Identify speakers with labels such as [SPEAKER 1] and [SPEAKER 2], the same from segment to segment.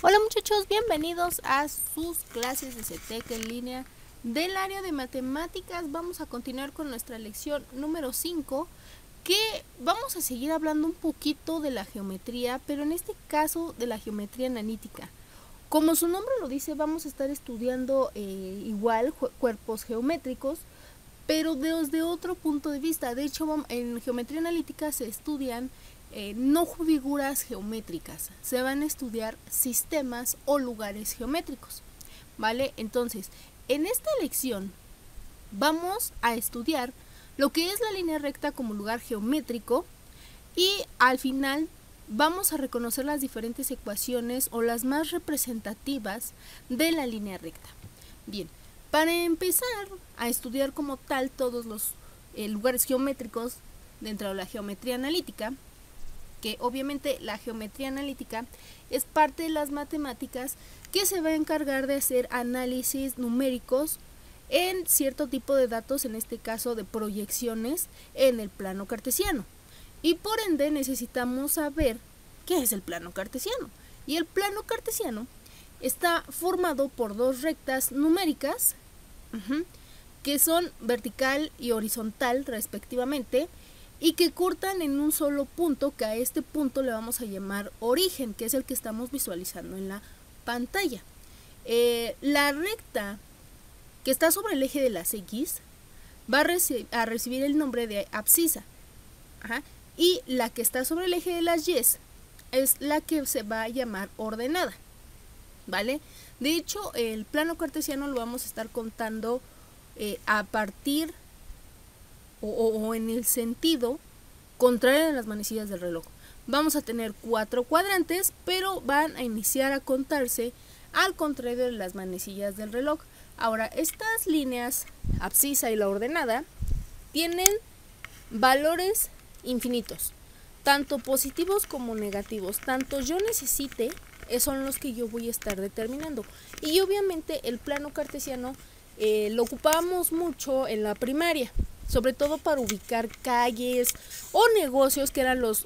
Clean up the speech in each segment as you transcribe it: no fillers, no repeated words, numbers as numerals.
[SPEAKER 1] Hola muchachos, bienvenidos a sus clases de CETEC en línea del área de matemáticas. Vamos a continuar con nuestra lección número 5, que vamos a seguir hablando un poquito de la geometría, pero en este caso de la geometría analítica. Como su nombre lo dice, vamos a estar estudiando igual cuerpos geométricos, pero desde otro punto de vista. De hecho, en geometría analítica se estudian no figuras geométricas, se van a estudiar sistemas o lugares geométricos, ¿vale? Entonces, en esta lección vamos a estudiar lo que es la línea recta como lugar geométrico y al final vamos a reconocer las diferentes ecuaciones o las más representativas de la línea recta. Bien, para empezar a estudiar como tal todos los lugares geométricos dentro de la geometría analítica, que obviamente la geometría analítica es parte de las matemáticas que se va a encargar de hacer análisis numéricos en cierto tipo de datos, en este caso de proyecciones en el plano cartesiano. Y por ende necesitamos saber qué es el plano cartesiano. Y el plano cartesiano está formado por dos rectas numéricas, que son vertical y horizontal respectivamente, y que cortan en un solo punto, que a este punto le vamos a llamar origen, que es el que estamos visualizando en la pantalla. La recta que está sobre el eje de las X va a recibir el nombre de abscisa, y la que está sobre el eje de las Y es la que se va a llamar ordenada, ¿vale? De hecho, el plano cartesiano lo vamos a estar contando a partir o en el sentido contrario de las manecillas del reloj. Vamos a tener 4 cuadrantes, pero van a iniciar a contarse al contrario de las manecillas del reloj. Ahora, estas líneas, abscisa y la ordenada, tienen valores infinitos, tanto positivos como negativos. Tanto yo necesite, son los que yo voy a estar determinando. Y obviamente el plano cartesiano lo ocupamos mucho en la primaria, sobre todo para ubicar calles o negocios, que eran los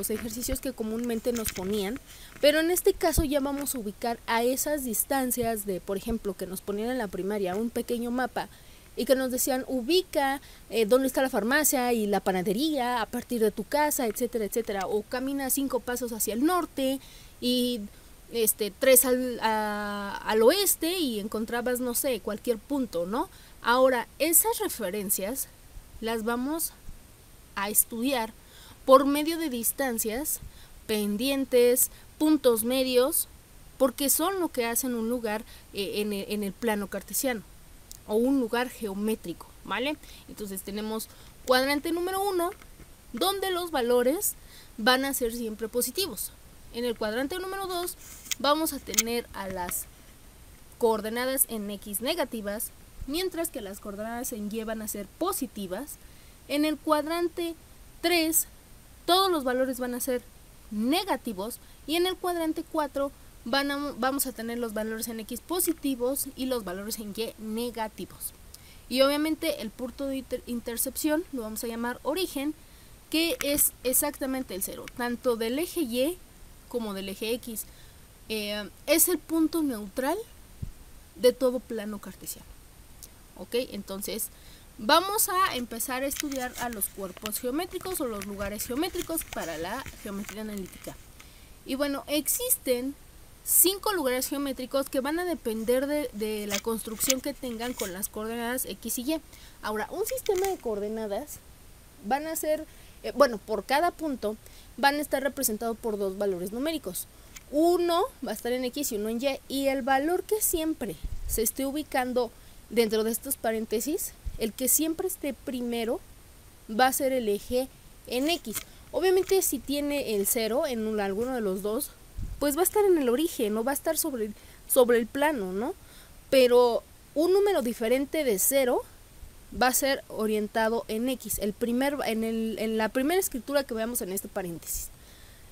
[SPEAKER 1] ejercicios que comúnmente nos ponían. Pero en este caso ya vamos a ubicar a esas distancias de, por ejemplo, que nos ponían en la primaria un pequeño mapa y que nos decían ubica dónde está la farmacia y la panadería a partir de tu casa, etcétera, etcétera. O camina 5 pasos hacia el norte y 3 al oeste y encontrabas, no sé, cualquier punto, ¿no? Ahora, esas referencias las vamos a estudiar por medio de distancias, pendientes, puntos medios, porque son lo que hacen un lugar en el plano cartesiano o un lugar geométrico, ¿vale? Entonces tenemos cuadrante número 1, donde los valores van a ser siempre positivos. En el cuadrante número 2 vamos a tener a las coordenadas en X negativas, mientras que las coordenadas en Y van a ser positivas. En el cuadrante 3 todos los valores van a ser negativos, y en el cuadrante 4 vamos a tener los valores en X positivos y los valores en Y negativos. Y obviamente el punto de intercepción lo vamos a llamar origen, que es exactamente el 0, tanto del eje Y como del eje X. Es el punto neutral de todo plano cartesiano. Ok, entonces vamos a empezar a estudiar a los cuerpos geométricos o los lugares geométricos para la geometría analítica. Y bueno, existen 5 lugares geométricos que van a depender de la construcción que tengan con las coordenadas X y Y. Ahora, un sistema de coordenadas van a ser, por cada punto van a estar representados por 2 valores numéricos. Uno va a estar en X y uno en Y, y el valor que siempre se esté ubicando dentro de estos paréntesis, el que siempre esté primero, va a ser el eje en X. Obviamente si tiene el 0 en alguno de los dos, pues va a estar en el origen, no va a estar sobre el plano, ¿no? Pero un número diferente de 0 va a ser orientado en X, en la primera escritura que veamos en este paréntesis,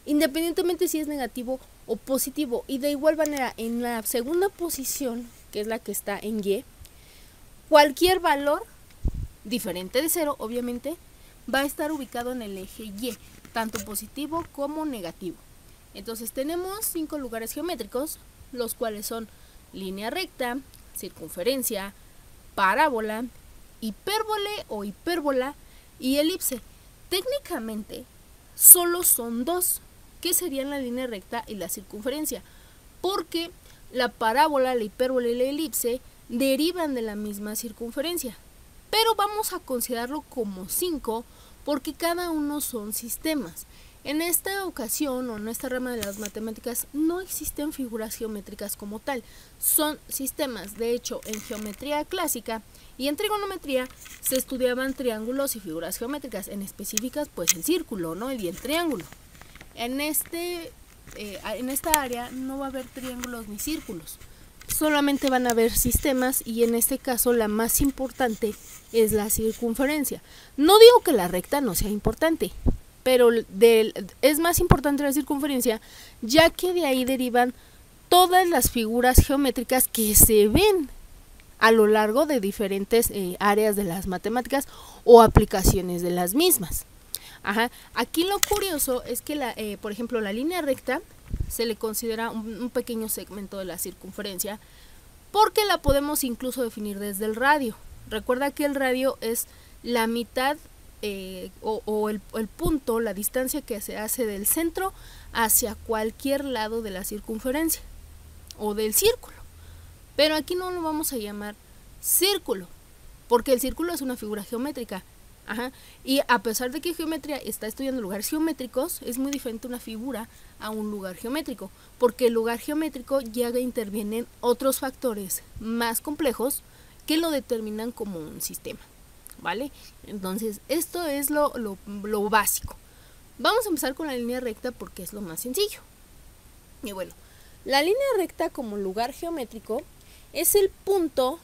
[SPEAKER 1] independientemente si es negativo o positivo. Y de igual manera, en la segunda posición, que es la que está en Y, cualquier valor diferente de 0, obviamente, va a estar ubicado en el eje Y, tanto positivo como negativo. Entonces tenemos 5 lugares geométricos, los cuales son línea recta, circunferencia, parábola, hipérbole o hipérbola y elipse. Técnicamente solo son dos, que serían la línea recta y la circunferencia, porque la parábola, la hipérbole y la elipse derivan de la misma circunferencia, pero vamos a considerarlo como 5 porque cada uno son sistemas. En esta ocasión o en esta rama de las matemáticas no existen figuras geométricas como tal, son sistemas. De hecho, en geometría clásica y en trigonometría se estudiaban triángulos y figuras geométricas, en específicas pues el círculo, ¿no? Y el triángulo. En esta área no va a haber triángulos ni círculos, solamente van a haber sistemas y en este caso la más importante es la circunferencia. No digo que la recta no sea importante, pero es más importante la circunferencia, ya que de ahí derivan todas las figuras geométricas que se ven a lo largo de diferentes áreas de las matemáticas o aplicaciones de las mismas. Aquí lo curioso es que, por ejemplo, la línea recta se le considera un pequeño segmento de la circunferencia porque la podemos incluso definir desde el radio. Recuerda que el radio es la mitad o el punto, la distancia que se hace del centro hacia cualquier lado de la circunferencia o del círculo. Pero aquí no lo vamos a llamar círculo, porque el círculo es una figura geométrica. Y a pesar de que geometría está estudiando lugares geométricos, es muy diferente una figura a un lugar geométrico, porque el lugar geométrico ya intervienen otros factores más complejos que lo determinan como un sistema, ¿vale? Entonces esto es lo básico. Vamos a empezar con la línea recta porque es lo más sencillo. Y bueno, la línea recta como lugar geométrico es el punto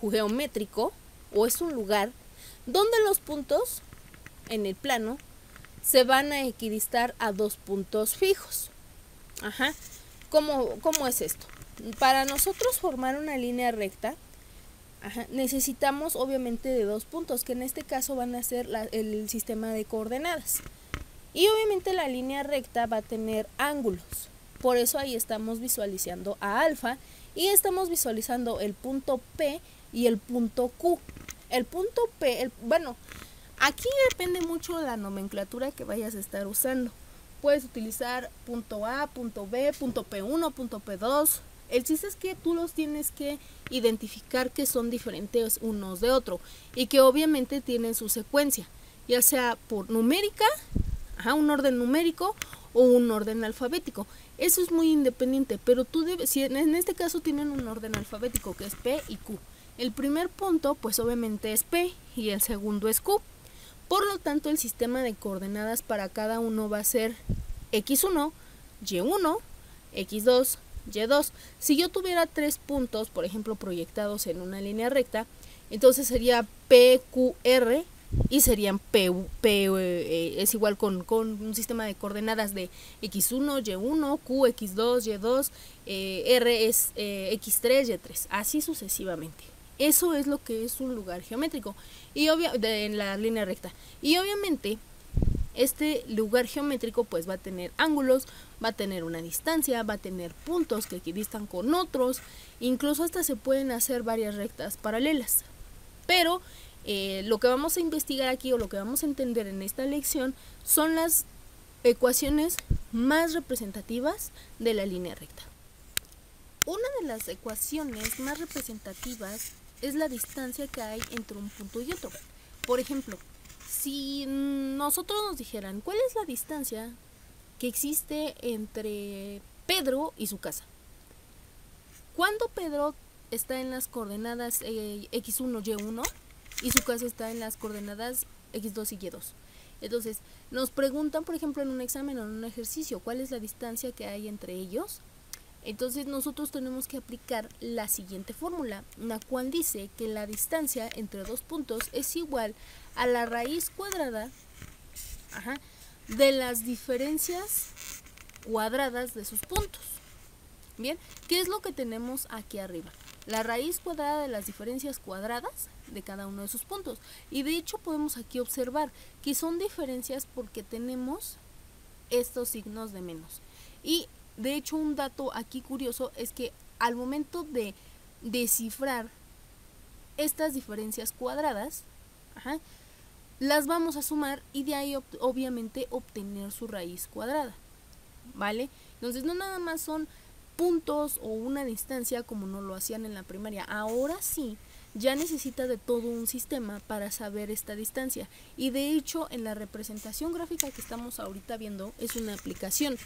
[SPEAKER 1] geométrico o es un lugar donde los puntos en el plano se van a equidistar a dos puntos fijos. ¿Cómo es esto? Para nosotros formar una línea recta, necesitamos obviamente de dos puntos, que en este caso van a ser el sistema de coordenadas. Y obviamente la línea recta va a tener ángulos. Por eso ahí estamos visualizando a alfa y estamos visualizando el punto P y el punto Q. El punto P, aquí depende mucho de la nomenclatura que vayas a estar usando. Puedes utilizar punto A, punto B, punto P1, punto P2. El chiste es que tú los tienes que identificar que son diferentes unos de otro y que obviamente tienen su secuencia, ya sea por numérica, un orden numérico o un orden alfabético. Eso es muy independiente, pero tú debes, si en este caso tienen un orden alfabético que es P y Q. El primer punto pues obviamente es P y el segundo es Q. Por lo tanto el sistema de coordenadas para cada uno va a ser X1, Y1, X2, Y2. Si yo tuviera tres puntos, por ejemplo, proyectados en una línea recta, entonces sería PQR y serían es igual con un sistema de coordenadas de X1, Y1, Q, X2, Y2, R es X3, Y3, así sucesivamente. Eso es lo que es un lugar geométrico y en la línea recta. Y obviamente este lugar geométrico pues va a tener ángulos, va a tener una distancia, va a tener puntos que equidistan con otros, incluso hasta se pueden hacer varias rectas paralelas. Pero lo que vamos a investigar aquí o lo que vamos a entender en esta lección son las ecuaciones más representativas de la línea recta. Una de las ecuaciones más representativas es la distancia que hay entre un punto y otro. Por ejemplo, si nosotros nos dijeran cuál es la distancia que existe entre Pedro y su casa. Cuando Pedro está en las coordenadas X1, Y1 y su casa está en las coordenadas X2 y Y2. Entonces, nos preguntan, por ejemplo, en un examen o en un ejercicio, ¿cuál es la distancia que hay entre ellos? Entonces nosotros tenemos que aplicar la siguiente fórmula, la cual dice que la distancia entre dos puntos es igual a la raíz cuadrada de las diferencias cuadradas de sus puntos. Bien, ¿qué es lo que tenemos aquí arriba? La raíz cuadrada de las diferencias cuadradas de cada uno de sus puntos. Y de hecho podemos aquí observar que son diferencias porque tenemos estos signos de menos. Y de hecho un dato aquí curioso es que al momento de descifrar estas diferencias cuadradas, las vamos a sumar y de ahí obviamente obtener su raíz cuadrada, ¿vale? Entonces no nada más son puntos o una distancia como no lo hacían en la primaria, ahora sí ya necesita de todo un sistema para saber esta distancia, y de hecho en la representación gráfica que estamos ahorita viendo es una aplicación,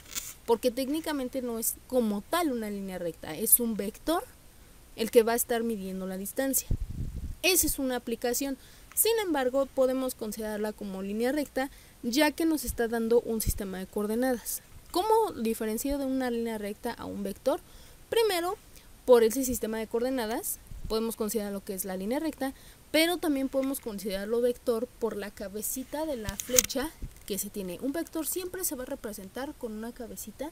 [SPEAKER 1] porque técnicamente no es como tal una línea recta, es un vector el que va a estar midiendo la distancia. Esa es una aplicación. Sin embargo, podemos considerarla como línea recta, ya que nos está dando un sistema de coordenadas. ¿Cómo diferencio de una línea recta a un vector? Primero, por ese sistema de coordenadas, podemos considerar lo que es la línea recta, pero también podemos considerarlo vector por la cabecita de la flecha que se tiene. Un vector siempre se va a representar con una cabecita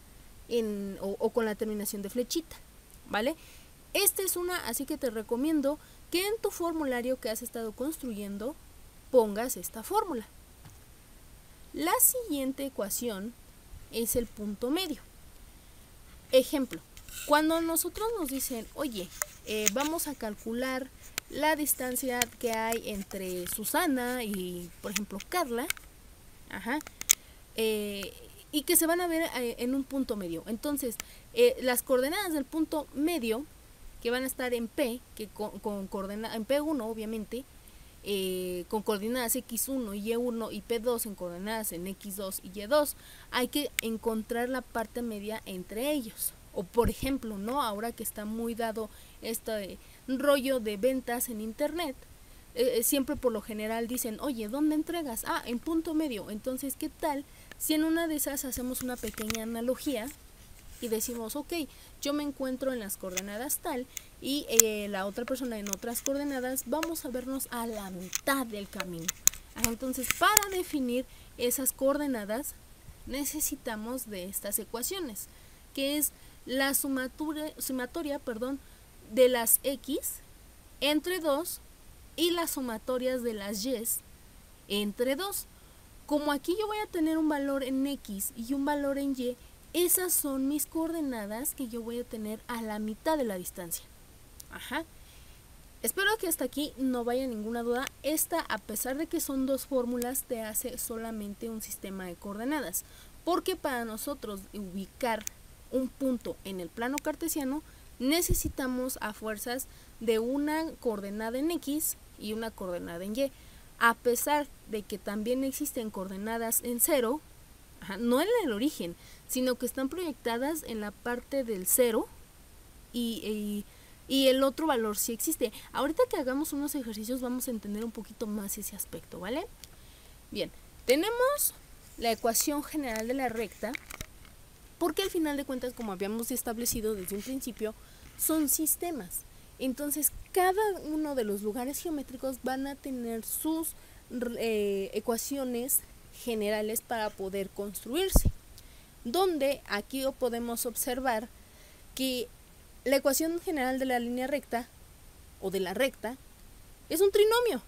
[SPEAKER 1] o con la terminación de flechita, ¿vale? Esta es una, así que te recomiendo que en tu formulario que has estado construyendo pongas esta fórmula. La siguiente ecuación es el punto medio. Ejemplo, cuando nosotros nos dicen, oye, vamos a calcular la distancia que hay entre Susana y, por ejemplo, Carla, y que se van a ver en un punto medio. Entonces, las coordenadas del punto medio, que van a estar en P, que con coordenadas, en P1 obviamente, con coordenadas X1 y Y1 y P2 en coordenadas en X2 y Y2, hay que encontrar la parte media entre ellos. O por ejemplo, ¿no? Ahora que está muy dado este rollo de ventas en internet, siempre por lo general dicen, oye, ¿dónde entregas? Ah, en punto medio. Entonces, ¿qué tal si en una de esas hacemos una pequeña analogía y decimos, ok, yo me encuentro en las coordenadas tal y la otra persona en otras coordenadas, vamos a vernos a la mitad del camino? Entonces, para definir esas coordenadas necesitamos de estas ecuaciones, que es la sumatoria de las X entre 2 y las sumatorias de las Y entre 2. Como aquí yo voy a tener un valor en X y un valor en Y, esas son mis coordenadas que yo voy a tener a la mitad de la distancia. Espero que hasta aquí no vaya ninguna duda. Esta, a pesar de que son dos fórmulas, te hace solamente un sistema de coordenadas, porque para nosotros ubicar un punto en el plano cartesiano necesitamos a fuerzas de una coordenada en X y una coordenada en Y, a pesar de que también existen coordenadas en 0, no en el origen, sino que están proyectadas en la parte del 0 y el otro valor sí existe. Ahorita que hagamos unos ejercicios vamos a entender un poquito más ese aspecto, ¿vale? Bien, tenemos la ecuación general de la recta, porque al final de cuentas, como habíamos establecido desde un principio, son sistemas. Entonces, cada uno de los lugares geométricos van a tener sus ecuaciones generales para poder construirse. Donde aquí podemos observar que la ecuación general de la línea recta o de la recta es un trinomio.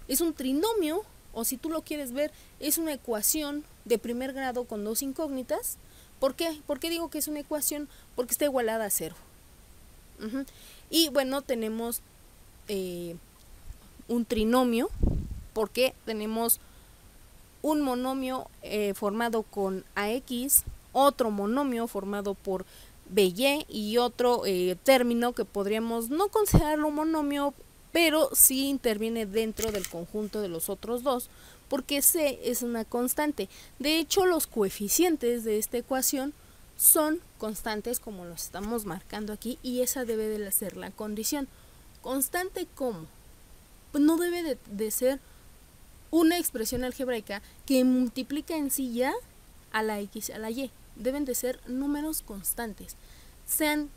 [SPEAKER 1] Es un trinomio, o si tú lo quieres ver, es una ecuación de primer grado con dos incógnitas. ¿Por qué? ¿Por qué digo que es una ecuación? Porque está igualada a 0. Y bueno, tenemos un trinomio porque tenemos un monomio formado con AX, otro monomio formado por BY y otro término que podríamos no considerarlo monomio, pero sí interviene dentro del conjunto de los otros dos, porque C es una constante. De hecho, los coeficientes de esta ecuación son constantes como los estamos marcando aquí, y esa debe de ser la condición. ¿Constante cómo? Pues no debe de ser una expresión algebraica que multiplica en sí ya a la X a la Y. Deben de ser números constantes, sean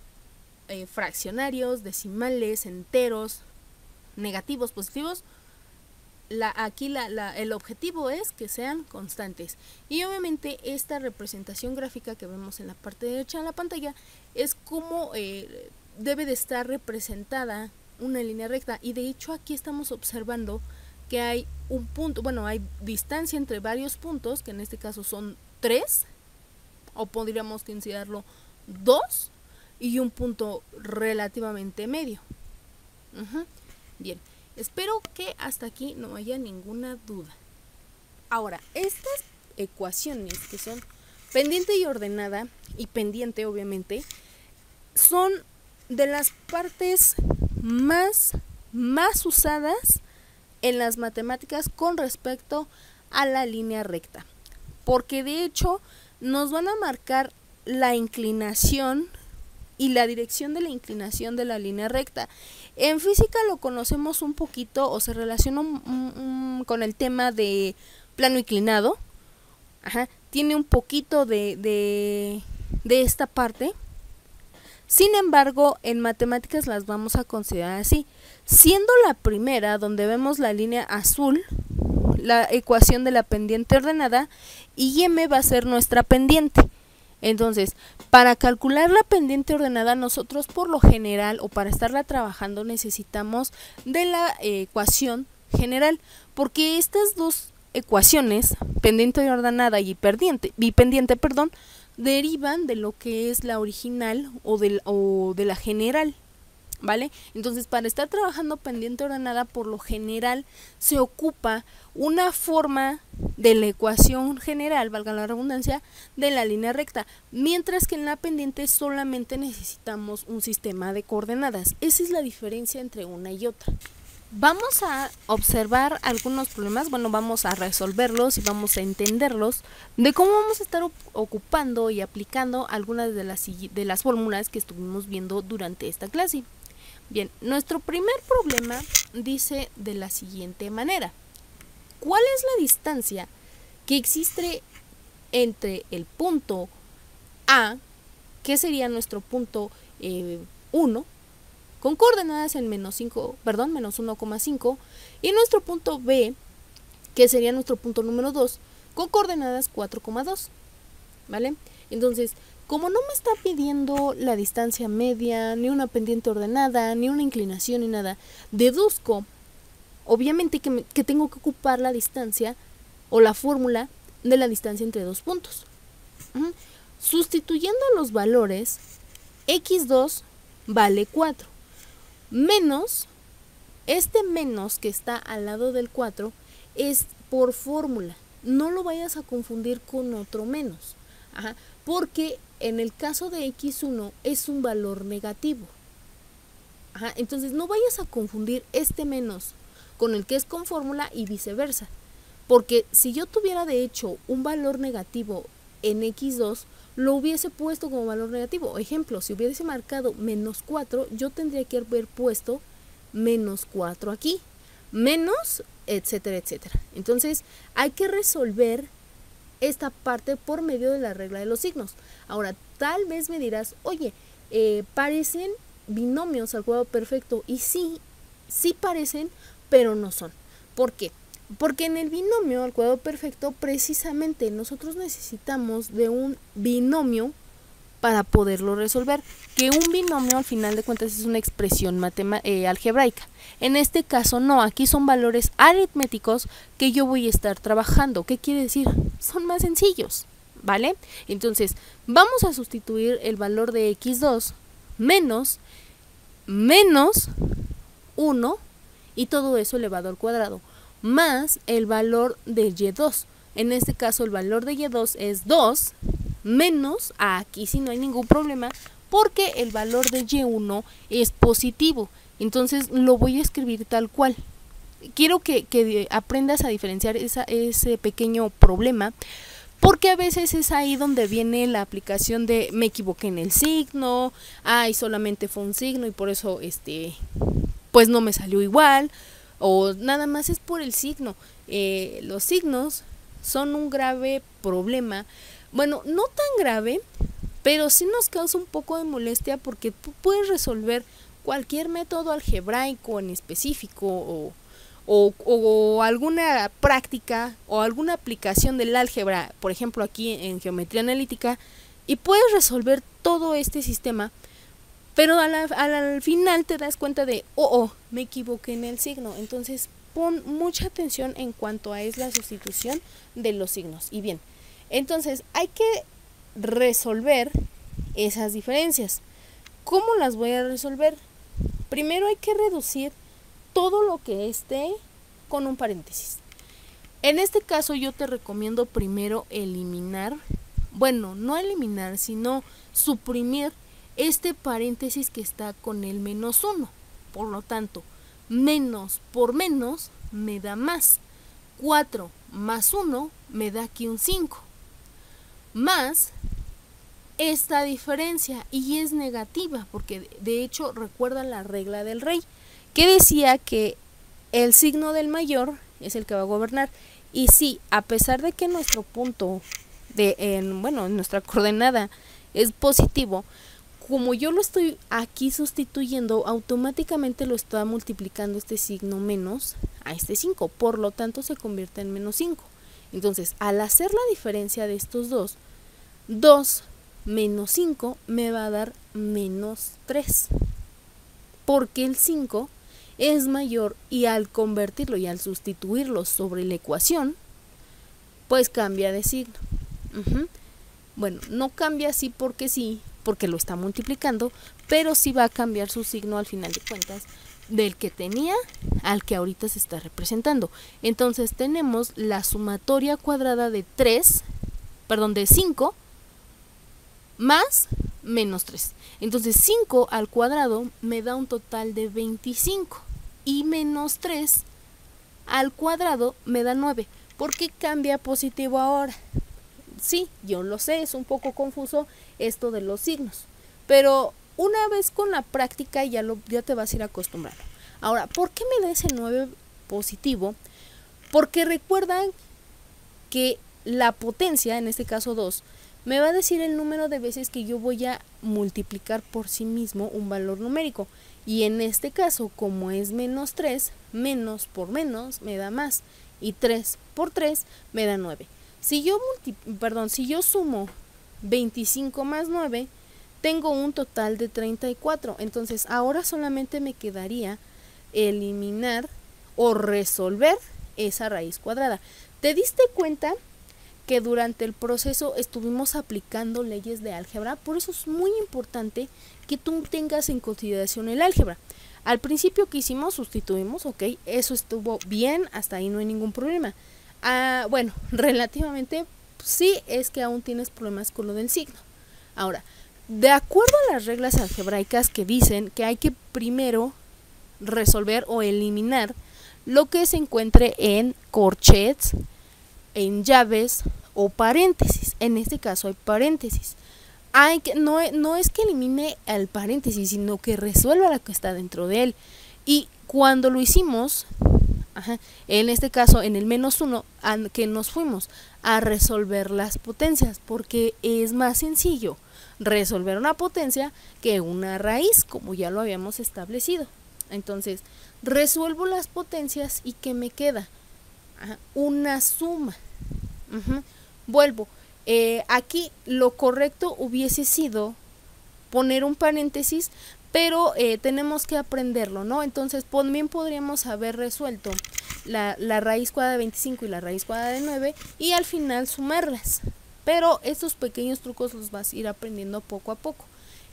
[SPEAKER 1] fraccionarios, decimales, enteros, negativos, positivos. Aquí el objetivo es que sean constantes, y obviamente esta representación gráfica que vemos en la parte derecha de la pantalla es como debe de estar representada una línea recta, y de hecho aquí estamos observando que hay un punto, bueno, hay distancia entre varios puntos, que en este caso son 3, o podríamos considerarlo 2 y un punto relativamente medio. Bien, espero que hasta aquí no haya ninguna duda. Ahora, estas ecuaciones que son pendiente y ordenada, y pendiente obviamente, son de las partes más usadas en las matemáticas con respecto a la línea recta, porque de hecho nos van a marcar la inclinación y la dirección de la inclinación de la línea recta. En física lo conocemos un poquito o se relaciona con el tema de plano inclinado. Tiene un poquito de esta parte. Sin embargo, en matemáticas las vamos a considerar así. Siendo la primera, donde vemos la línea azul, la ecuación de la pendiente ordenada, y M va a ser nuestra pendiente. Entonces, para calcular la pendiente ordenada, nosotros por lo general, o para estarla trabajando, necesitamos de la ecuación general, porque estas dos ecuaciones, pendiente ordenada y pendiente, derivan de lo que es la original o de la general, ¿vale? Entonces, para estar trabajando pendiente ordenada, por lo general se ocupa una forma de la ecuación general, valga la redundancia, de la línea recta, mientras que en la pendiente solamente necesitamos un sistema de coordenadas. Esa es la diferencia entre una y otra. Vamos a observar algunos problemas, bueno, vamos a resolverlos y vamos a entenderlos de cómo vamos a estar ocupando y aplicando algunas de las fórmulas que estuvimos viendo durante esta clase. Bien, nuestro primer problema dice de la siguiente manera: ¿cuál es la distancia que existe entre el punto A, que sería nuestro punto 1, con coordenadas en menos 1,5, y nuestro punto B, que sería nuestro punto número 2, con coordenadas 4,2, ¿vale? Entonces, como no me está pidiendo la distancia media, ni una pendiente ordenada, ni una inclinación, ni nada, deduzco, obviamente, que tengo que ocupar la distancia o la fórmula de la distancia entre dos puntos. Sustituyendo los valores, x2 vale 4, menos, este menos que está al lado del 4 es por fórmula, no lo vayas a confundir con otro menos, porque en el caso de x1 es un valor negativo. Entonces no vayas a confundir este menos con el que es con fórmula y viceversa, porque si yo tuviera de hecho un valor negativo en x2, lo hubiese puesto como valor negativo. Ejemplo, si hubiese marcado menos 4, yo tendría que haber puesto menos 4 aquí, menos, etcétera, etcétera. Entonces hay que resolver esta parte por medio de la regla de los signos. Ahora, tal vez me dirás, oye, parecen binomios al cuadrado perfecto, y sí parecen, pero no son. ¿Por qué? Porque en el binomio al cuadrado perfecto, precisamente nosotros necesitamos de un binomio para poderlo resolver, que un binomio al final de cuentas es una expresión algebraica. En este caso no, aquí son valores aritméticos que yo voy a estar trabajando. ¿Qué quiere decir? Son más sencillos, ¿vale? Entonces vamos a sustituir el valor de x2 menos 1 y todo eso elevado al cuadrado, más el valor de y2. En este caso el valor de y2 es 2, menos, aquí sí no hay ningún problema, porque el valor de y1 es positivo. Entonces lo voy a escribir tal cual. Quiero que aprendas a diferenciar ese pequeño problema, porque a veces es ahí donde viene la aplicación de me equivoqué en el signo, y solamente fue un signo y por eso pues no me salió igual, o nada más es por el signo. Los signos son un grave problema, bueno, no tan grave, pero sí nos causa un poco de molestia, porque tú puedes resolver cualquier método algebraico en específico o alguna práctica o alguna aplicación del álgebra, por ejemplo aquí en geometría analítica, y puedes resolver todo este sistema, pero al final te das cuenta de, me equivoqué en el signo. Entonces pon mucha atención en cuanto a la sustitución de los signos. Y bien, entonces hay que resolver esas diferencias. ¿Cómo las voy a resolver? Primero hay que reducir todo lo que esté con un paréntesis. En este caso yo te recomiendo primero eliminar, bueno, no eliminar, sino suprimir este paréntesis que está con el -1. Por lo tanto, menos por menos me da más. 4 más 1 me da aquí un 5. Más esta diferencia, y es negativa, porque de hecho recuerda la regla del rey, que decía que el signo del mayor es el que va a gobernar. Y sí, a pesar de que nuestro punto nuestra coordenada es positivo, como yo lo estoy aquí sustituyendo, automáticamente lo está multiplicando este signo menos a este 5, por lo tanto se convierte en -5. Entonces, al hacer la diferencia de estos dos, 2 menos 5 me va a dar -3, porque el 5 es mayor, y al convertirlo y al sustituirlo sobre la ecuación, pues cambia de signo. Bueno, no cambia así porque sí, porque lo está multiplicando, pero sí va a cambiar su signo al final de cuentas, del que tenía al que ahorita se está representando. Entonces tenemos la sumatoria cuadrada de 5 más -3. Entonces 5 al cuadrado me da un total de 25, y -3 al cuadrado me da 9. ¿Por qué cambia positivo ahora? Sí, yo lo sé, es un poco confuso esto de los signos, pero una vez con la práctica ya te vas a ir acostumbrando. Ahora, ¿por qué me da ese 9 positivo? Porque recuerdan que la potencia, en este caso 2, me va a decir el número de veces que yo voy a multiplicar por sí mismo un valor numérico. Y en este caso, como es -3, menos por menos me da más. Y 3 por 3 me da 9. Si yo sumo 25 más 9, tengo un total de 34. Entonces ahora solamente me quedaría eliminar o resolver esa raíz cuadrada. ¿Te diste cuenta que durante el proceso estuvimos aplicando leyes de álgebra? Por eso es muy importante que tú tengas en consideración el álgebra. Al principio que hicimos, sustituimos, ok, eso estuvo bien, hasta ahí no hay ningún problema. Bueno, relativamente sí, es que aún tienes problemas con lo del signo. Ahora, de acuerdo a las reglas algebraicas que dicen que hay que primero resolver o eliminar lo que se encuentre en corchets, en llaves o paréntesis. En este caso hay paréntesis. No es que elimine el paréntesis, sino que resuelva la que está dentro de él. Y cuando lo hicimos, en este caso en el -1, que nos fuimos a resolver las potencias, porque es más sencillo resolver una potencia que una raíz, como ya lo habíamos establecido. Entonces resuelvo las potencias y ¿qué me queda? Una suma. Vuelvo. Aquí lo correcto hubiese sido poner un paréntesis, pero tenemos que aprenderlo, ¿no? Entonces también podríamos haber resuelto la raíz cuadrada de 25 y la raíz cuadrada de 9 y al final sumarlas, pero estos pequeños trucos los vas a ir aprendiendo poco a poco.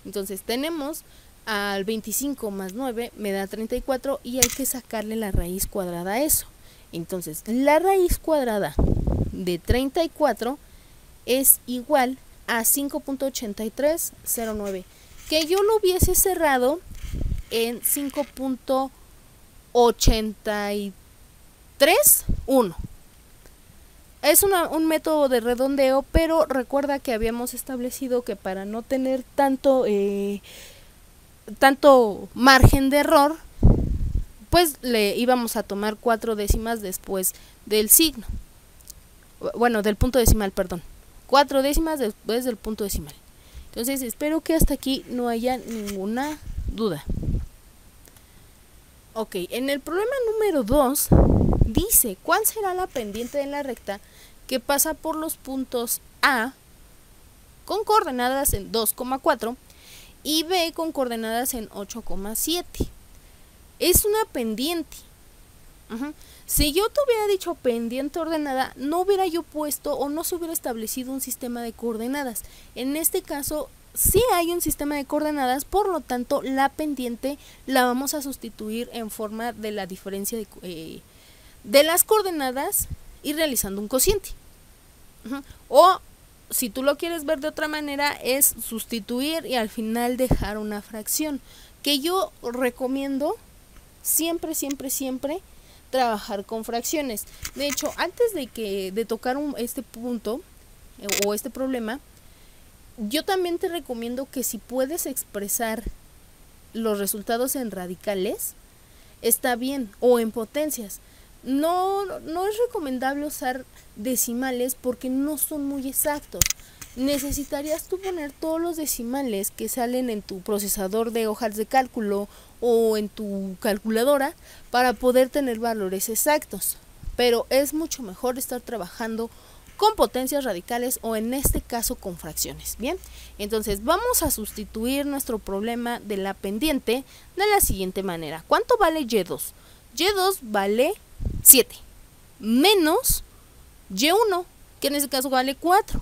[SPEAKER 1] Entonces tenemos al 25 más 9 me da 34 y hay que sacarle la raíz cuadrada a eso. Entonces la raíz cuadrada de 34 es igual a 5.8309, que yo lo hubiese cerrado en 5.831. Es un método de redondeo, pero recuerda que habíamos establecido que para no tener tanto margen de error, pues le íbamos a tomar 4 décimas después del signo. Bueno, del punto decimal, perdón. 4 décimas después del punto decimal. Entonces espero que hasta aquí no haya ninguna duda. Ok, en el problema número 2 dice cuál será la pendiente de la recta que pasa por los puntos A con coordenadas en 2,4 y B con coordenadas en 8,7. Es una pendiente. Si yo te hubiera dicho pendiente ordenada, no hubiera yo puesto o no se hubiera establecido un sistema de coordenadas. En este caso, sí hay un sistema de coordenadas, por lo tanto, la pendiente la vamos a sustituir en forma de la diferencia de las coordenadas y realizando un cociente. O si tú lo quieres ver de otra manera, es sustituir y al final dejar una fracción, que yo recomiendo siempre trabajar con fracciones. De hecho, antes de tocar este punto o este problema, yo también te recomiendo que si puedes expresar los resultados en radicales, está bien, o en potencias. No es recomendable usar decimales porque no son muy exactos. Necesitarías tú poner todos los decimales que salen en tu procesador de hojas de cálculo o en tu calculadora para poder tener valores exactos. Pero es mucho mejor estar trabajando con potencias radicales o en este caso con fracciones. Bien, entonces vamos a sustituir nuestro problema de la pendiente de la siguiente manera. ¿Cuánto vale Y2? Y2 vale 7 menos Y1, que en este caso vale 4,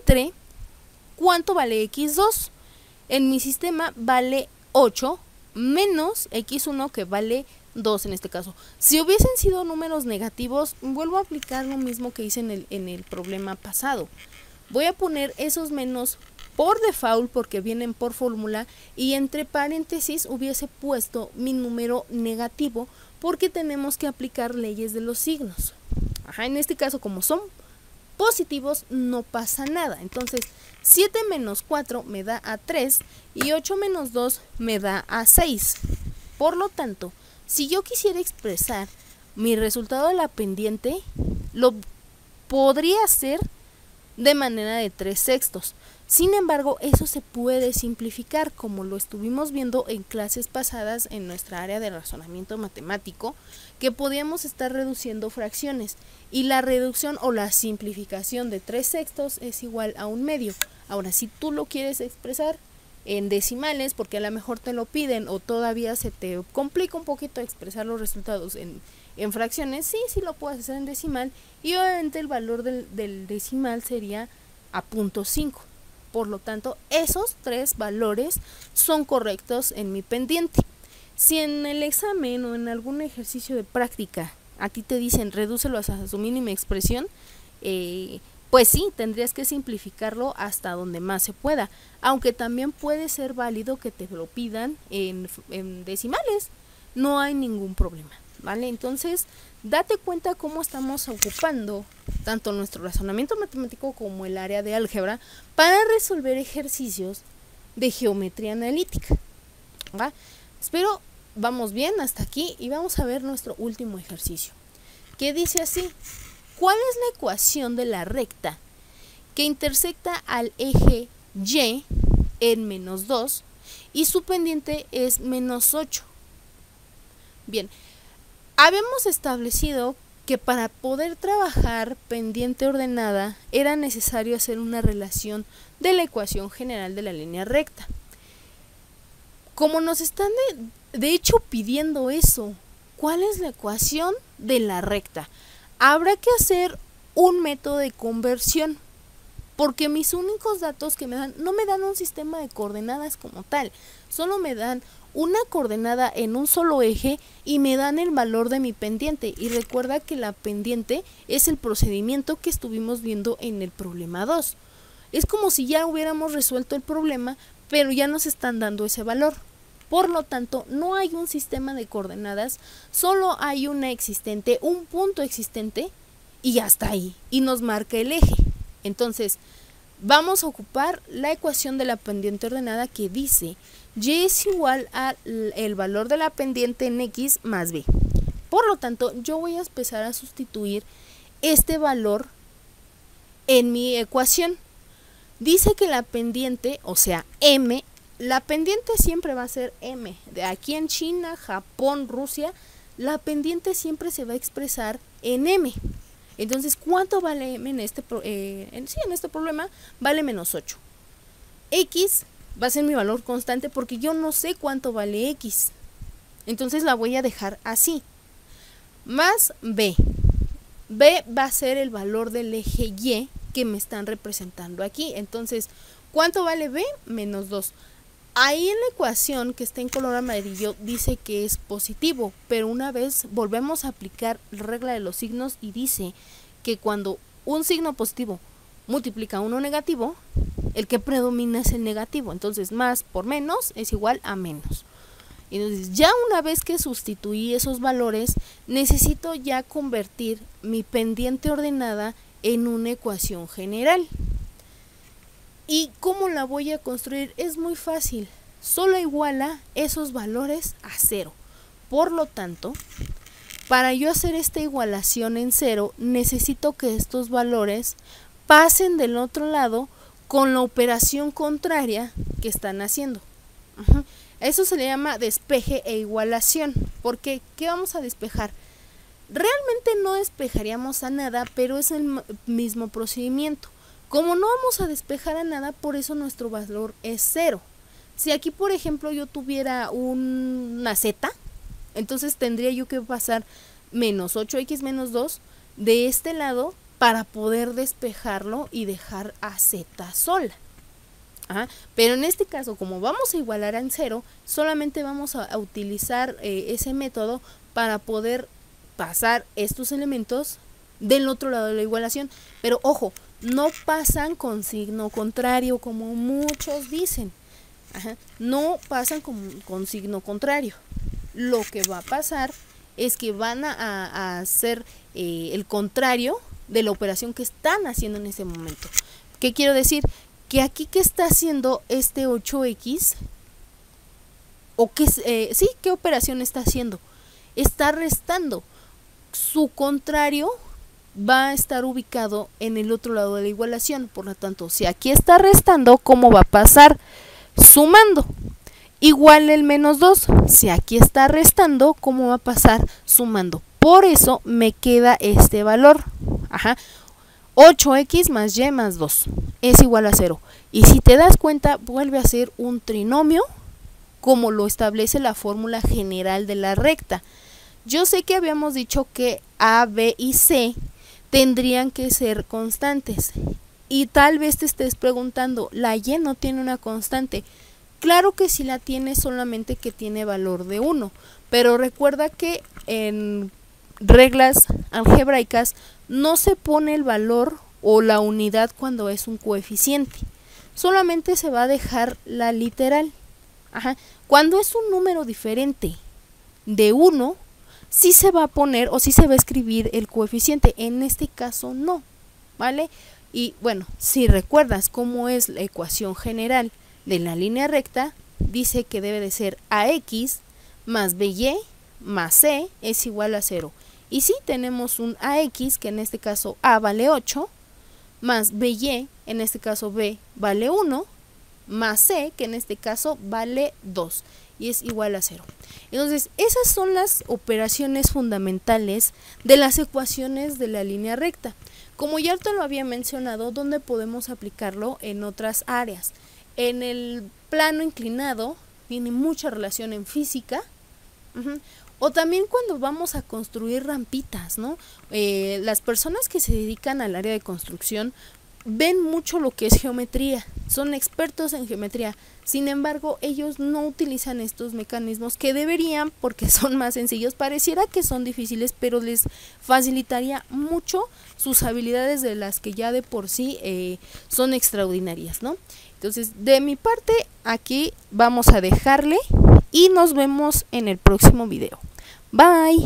[SPEAKER 1] entre ¿cuánto vale X2? En mi sistema vale 8 menos X1, que vale 2 en este caso. Si hubiesen sido números negativos, vuelvo a aplicar lo mismo que hice en el problema pasado. Voy a poner esos menos por default porque vienen por fórmula y entre paréntesis hubiese puesto mi número negativo porque tenemos que aplicar leyes de los signos. En este caso, como son positivos, no pasa nada. Entonces 7 menos 4 me da a 3 y 8 menos 2 me da a 6. Por lo tanto, si yo quisiera expresar mi resultado de la pendiente, lo podría hacer de manera de 3/6. Sin embargo, eso se puede simplificar, como lo estuvimos viendo en clases pasadas en nuestra área de razonamiento matemático, que podíamos estar reduciendo fracciones y la reducción o la simplificación de 3/6 es igual a 1/2. Ahora, si tú lo quieres expresar en decimales, porque a lo mejor te lo piden o todavía se te complica un poquito expresar los resultados en fracciones, sí lo puedes hacer en decimal y obviamente el valor del decimal sería a 0.5. Por lo tanto, esos 3 valores son correctos en mi pendiente. Si en el examen o en algún ejercicio de práctica a ti te dicen redúcelo a su mínima expresión, pues sí, tendrías que simplificarlo hasta donde más se pueda, aunque también puede ser válido que te lo pidan en decimales, no hay ningún problema, ¿vale? Entonces, date cuenta cómo estamos ocupando tanto nuestro razonamiento matemático como el área de álgebra para resolver ejercicios de geometría analítica, ¿va? Espero vamos bien hasta aquí y vamos a ver nuestro último ejercicio, que dice así: ¿cuál es la ecuación de la recta que intersecta al eje Y en -2 y su pendiente es -8? Bien, habíamos establecido que para poder trabajar pendiente ordenada era necesario hacer una relación de la ecuación general de la línea recta. Como nos están de hecho pidiendo eso, ¿cuál es la ecuación de la recta? Habrá que hacer un método de conversión, porque mis únicos datos que me dan no me dan un sistema de coordenadas como tal, solo me dan una coordenada en un solo eje y me dan el valor de mi pendiente. Y recuerda que la pendiente es el procedimiento que estuvimos viendo en el problema 2. Es como si ya hubiéramos resuelto el problema, pero ya nos están dando ese valor. Por lo tanto, no hay un sistema de coordenadas, solo hay una existente, un punto existente y hasta ahí, y nos marca el eje. Entonces, vamos a ocupar la ecuación de la pendiente ordenada que dice Y es igual al valor de la pendiente en X más B. Por lo tanto, yo voy a empezar a sustituir este valor en mi ecuación. Dice que la pendiente, o sea, M, la pendiente siempre va a ser M. De aquí en China, Japón, Rusia, la pendiente siempre se va a expresar en M. Entonces, ¿cuánto vale M en este problema? Vale -8. X va a ser mi valor constante porque yo no sé cuánto vale X. Entonces la voy a dejar así. más B. B va a ser el valor del eje Y que me están representando aquí. Entonces, ¿cuánto vale B? Menos 2. Ahí en la ecuación que está en color amarillo dice que es positivo, pero una vez volvemos a aplicar la regla de los signos y dice que cuando un signo positivo multiplica uno negativo, el que predomina es el negativo. Entonces, más por menos es igual a menos. Entonces, ya una vez que sustituí esos valores, necesito ya convertir mi pendiente ordenada en una ecuación general. ¿Y cómo la voy a construir? Es muy fácil. Solo iguala esos valores a 0. Por lo tanto, para yo hacer esta igualación en 0, necesito que estos valores pasen del otro lado con la operación contraria que están haciendo. Eso se le llama despeje e igualación. Porque, ¿qué vamos a despejar? Realmente no despejaríamos a nada, pero es el mismo procedimiento. Como no vamos a despejar a nada, por eso nuestro valor es 0. Si aquí, por ejemplo, yo tuviera una z, entonces tendría yo que pasar menos 8x menos 2 de este lado para poder despejarlo y dejar a z sola. Pero en este caso, como vamos a igualar en 0, solamente vamos a utilizar ese método para poder pasar estos elementos del otro lado de la igualación. Pero ojo, no pasan con signo contrario como muchos dicen. No pasan con signo contrario. Lo que va a pasar es que van a hacer el contrario de la operación que están haciendo en ese momento. ¿Qué quiero decir? Que aquí, ¿qué está haciendo este 8x? ¿O qué, qué operación está haciendo? Está restando. Su contrario va a estar ubicado en el otro lado de la igualación. Por lo tanto, si aquí está restando, ¿cómo va a pasar? Sumando. Igual el menos 2. Si aquí está restando, ¿cómo va a pasar? Sumando. Por eso me queda este valor. 8x más y más 2 es igual a 0. Y si te das cuenta, vuelve a ser un trinomio como lo establece la fórmula general de la recta. Yo sé que habíamos dicho que A, B y C tendrían que ser constantes. Y tal vez te estés preguntando, ¿la Y no tiene una constante? Claro que sí la tiene, solamente que tiene valor de 1. Pero recuerda que en reglas algebraicas no se pone el valor o la unidad cuando es un coeficiente. Solamente se va a dejar la literal. Cuando es un número diferente de 1, sí se va a poner o sí se va a escribir el coeficiente. En este caso no, ¿vale? Y bueno, si recuerdas cómo es la ecuación general de la línea recta, dice que debe de ser ax más by más c es igual a 0. Y si tenemos un ax, que en este caso a vale 8, más by, en este caso b vale 1, más c, que en este caso vale 2, y es igual a 0. Entonces, esas son las operaciones fundamentales de las ecuaciones de la línea recta. Como ya te lo había mencionado, ¿dónde podemos aplicarlo? En otras áreas. En el plano inclinado tiene mucha relación en física. O también cuando vamos a construir rampitas, ¿no? Las personas que se dedican al área de construcción ven mucho lo que es geometría, son expertos en geometría. Sin embargo, ellos no utilizan estos mecanismos que deberían, porque son más sencillos. Pareciera que son difíciles, pero les facilitaría mucho sus habilidades, de las que ya de por sí son extraordinarias, ¿no? Entonces, de mi parte, aquí vamos a dejarle y nos vemos en el próximo video. Bye.